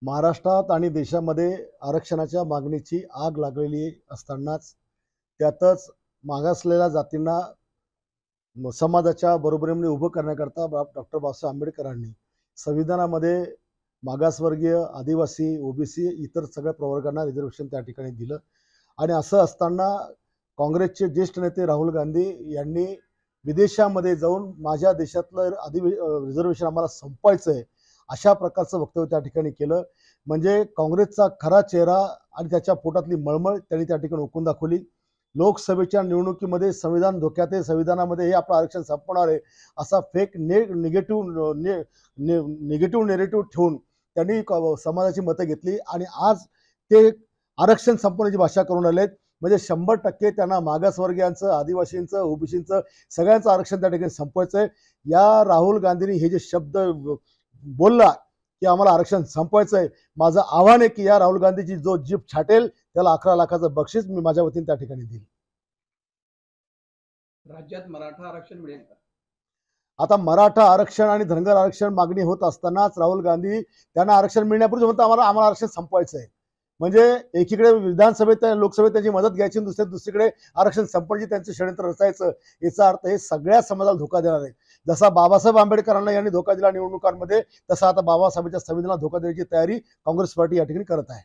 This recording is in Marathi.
महाराष्ट्रात आणि देशामध्ये आरक्षणाच्या मागणीची आग लागलेली असतानाच त्यातच मागासलेल्या जातींना समाजाच्या बरोबरीने उभं करण्याकरता डॉक्टर बाबासाहेब आंबेडकरांनी संविधानामध्ये मागासवर्गीय, आदिवासी, ओबीसी इतर सगळ्या प्रवर्गांना रिझर्वेशन त्या ठिकाणी दिलं। आणि असं असताना काँग्रेसचे ज्येष्ठ नेते राहुल गांधी यांनी विदेशामध्ये जाऊन माझ्या देशातलं रिझर्वेशन आम्हाला संपवायचं आहे अशा प्रकारचं वक्तव्य त्या ठिकाणी केलं। म्हणजे काँग्रेसचा खरा चेहरा आणि त्याच्या पोटातली मळमळ त्यांनी त्या ठिकाणी ओकून दाखवली। लोकसभेच्या निवडणुकीमध्ये संविधान धोक्यात आहे, संविधानामध्ये हे आपलं आरक्षण संपवणार आहे असा फेक निगेटिव्ह नेरेटिव्ह ठेवून त्यांनी समाजाची मतं घेतली आणि आज ते आरक्षण संपवण्याची भाषा करून आलेत। म्हणजे 100% त्यांना मागासवर्गीयांचं, आदिवासींचं, ओबीसींचं सगळ्यांचं आरक्षण त्या ठिकाणी संपवायचं आहे। या राहुल गांधींनी हे जे शब्द बोलला की आम्हाला आरक्षण संपवायचं आहे, माझं आव्हान आहे की या राहुल गांधीची जो जीभ छाटेल त्याला 11 लाखाचं बक्षीस मी माझ्या वतीने त्या ठिकाणी देईल। राज्यात मराठा आरक्षण मिळेल का? आता मराठा आरक्षण आणि धनगर आरक्षण मागणी होत असतानाच राहुल गांधी त्यांना आरक्षण मिळण्यापूर्वी म्हणतात आम्हाला आरक्षण संपवायचं आहे। म्हणजे एकीकडे विधानसभेत लोकसभेत त्यांची मदत घ्यायची, दुसरीकडे आरक्षण संपवण्याची त्यांचं षडयंत्र रचायचं। याचा अर्थ हे सगळ्या समाजाला धोका देणार आहे। जसा बाबासाहेब आंबेडकरांना यांनी धोका दिला निवडणुकांमध्ये, तसा आता बाबासाहेबांच्या संविधानाला धोका देण्याची तयारी काँग्रेस पार्टी या ठिकाणी करत आहे।